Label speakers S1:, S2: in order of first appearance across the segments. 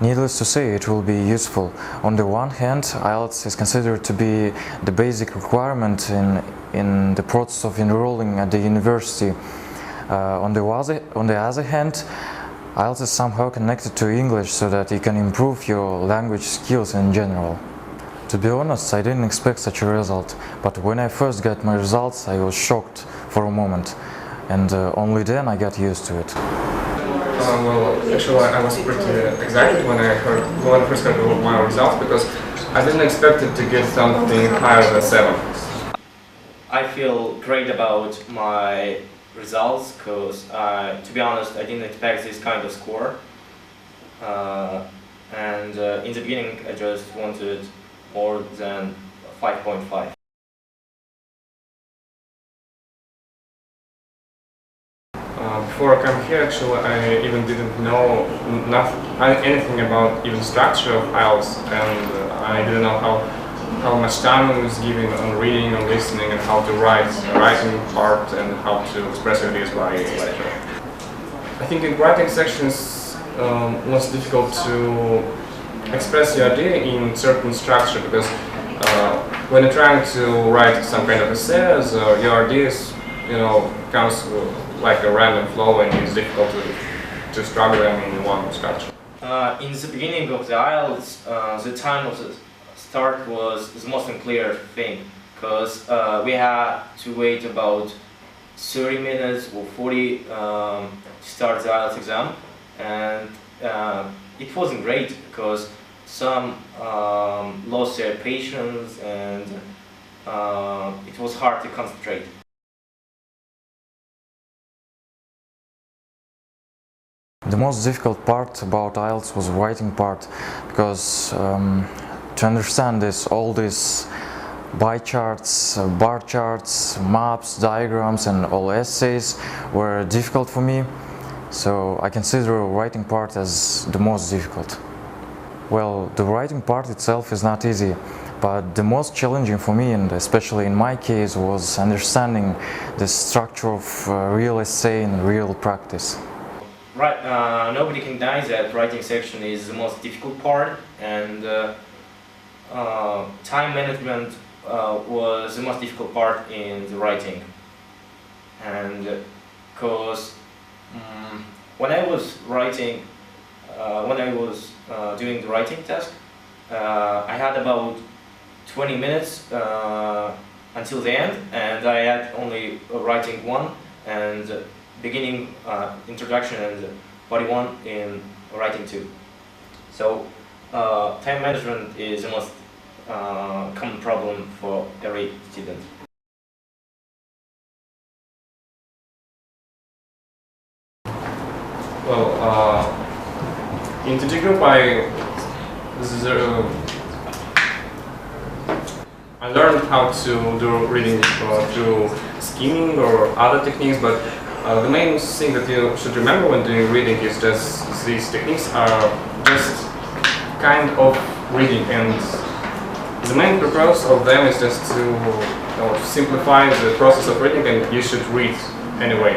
S1: Needless to say, it will be useful. On the one hand, IELTS is considered to be the basic requirement in the process of enrolling at the university. On the other hand, IELTS is somehow connected to English so that you can improve your language skills in general. To be honest, I didn't expect such a result, but when I first got my results, I was shocked for a moment, and only then I got used to it.
S2: Well, actually, I was pretty excited when I first heard my results, because I didn't expect it to get something higher than 7.
S3: I feel great about my results because, to be honest, I didn't expect this kind of score. In the beginning, I just wanted more than 5.5.
S2: Before I came here, actually, I even didn't know anything about even structure of IELTS, and I didn't know how much time I was given on reading and listening, and how to write the writing part, and how to express ideas by letter. I think in writing sections, most difficult to express your idea in certain structure, because when you're trying to write some kind of essays, your ideas, comes like a random flow, and it's difficult to struggle them in one structure.
S3: In the beginning of the IELTS, the time of the start was the most unclear thing, because we had to wait about 30 minutes or 40 to start the IELTS exam, and it wasn't great because some lost their patience, and it was hard to concentrate.
S1: The most difficult part about IELTS was the writing part, because to understand all these pie charts, bar charts, maps, diagrams, and all essays were difficult for me, so I consider the writing part as the most difficult. Well, the writing part itself is not easy, but the most challenging for me, and especially in my case, was understanding the structure of real essay in real practice.
S3: Right, nobody can deny that writing section is the most difficult part, and time management was the most difficult part in the writing. And because when I was writing, doing the writing test, I had about 20 minutes until the end, and I had only writing 1 and beginning, introduction, and body 1 in writing 2. So time management is the most common problem for every student.
S2: Well, in TG Group, I learned how to do reading through skimming or other techniques, but the main thing that you should remember when doing reading is that these techniques are just kind of reading, and the main purpose of them is just to simplify the process of reading, and you should read anyway,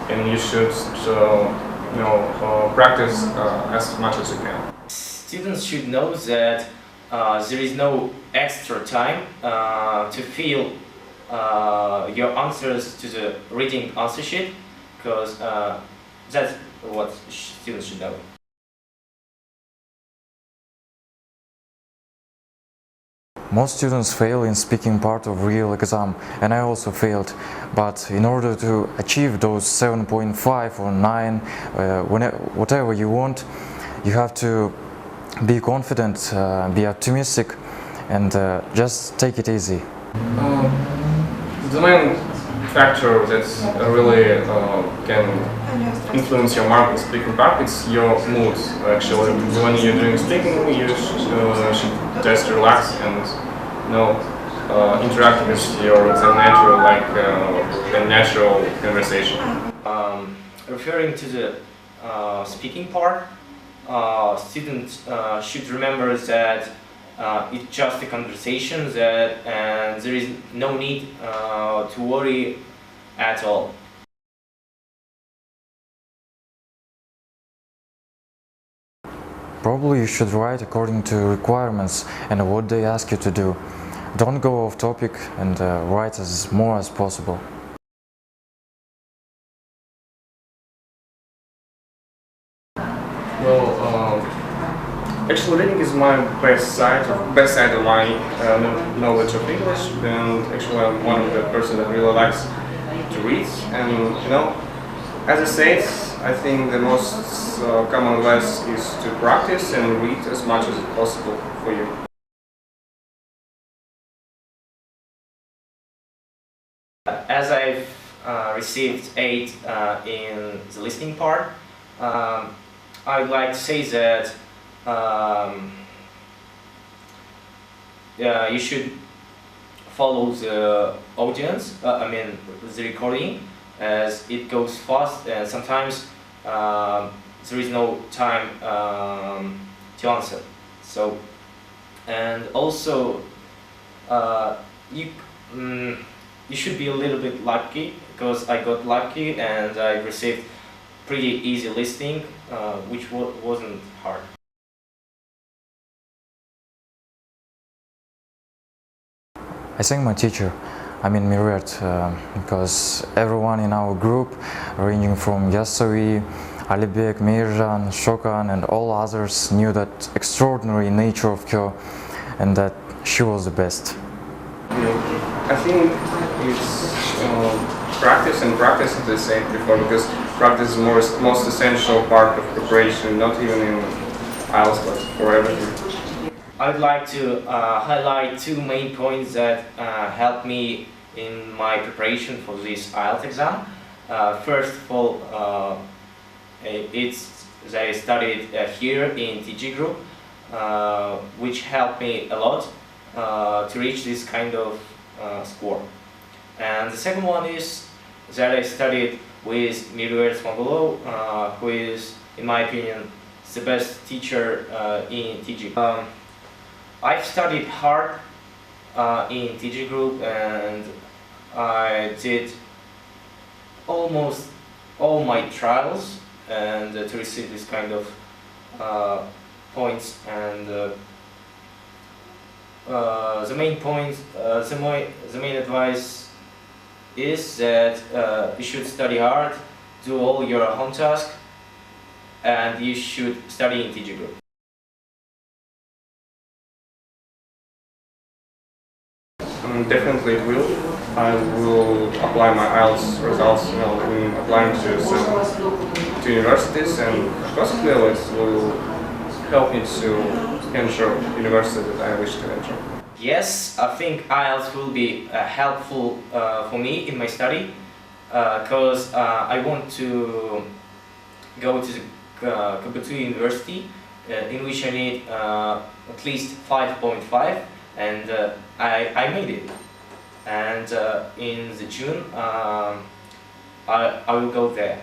S2: and you should practice as much as you can.
S3: Students should know that there is no extra time to fill your answers to the reading answer sheet, because that's what students should know.
S1: Most students fail in speaking part of real exam, and I also failed. But in order to achieve those 7.5 or 9, whatever you want, you have to be confident, be optimistic, and just take it easy.
S2: The main factor that really can influence your mark in speaking part is your mood. Actually, when you're doing speaking, you should just relax and interact with your examination like a natural conversation.
S3: Referring to the speaking part, students should remember that it's just a conversation, and there is no need to worry at all.
S1: Probably you should write according to requirements and what they ask you to do. Don't go off topic and write as more as possible.
S2: Well, actually reading is my best side of my knowledge of English, and actually I'm one of the person that really likes to read. And you know, as I said, I think the most common advice is to practice and read as much as possible for you.
S3: As I've received 8 in the listening part, I would like to say that you should follow the audience, the recording, as it goes fast and sometimes there is no time to answer. So, and also you should be a little bit lucky, because I got lucky and I received pretty easy listening, which wasn't hard.
S1: I thank my teacher, Miriert, because everyone in our group, ranging from Yasovi, Alibek, Mirjan, Shokan and all others, knew that extraordinary nature of her and that she was the best.
S2: I think it's practice, and practice, as I said before, because practice is the most essential part of preparation, not even in IELTS, but for everything.
S3: I would like to highlight 2 main points that helped me in my preparation for this IELTS exam. First of all, it's that I studied here in TG Group, which helped me a lot to reach this kind of score. And the second one is that I studied with Miriert Smogulov, who is, in my opinion, the best teacher in TG. I've studied hard in TG Group, and I did almost all my trials and to receive this kind of points. And the main point, the main advice is that you should study hard, do all your home tasks, and you should study in TG Group.
S2: Definitely it will. I will apply my IELTS results, in applying to universities, and possibly it will help me to enter university that I wish to enter.
S3: Yes, I think IELTS will be helpful for me in my study, because I want to go to the KBTU University, in which I need at least 5.5, and I made it. And in the June, I will go there.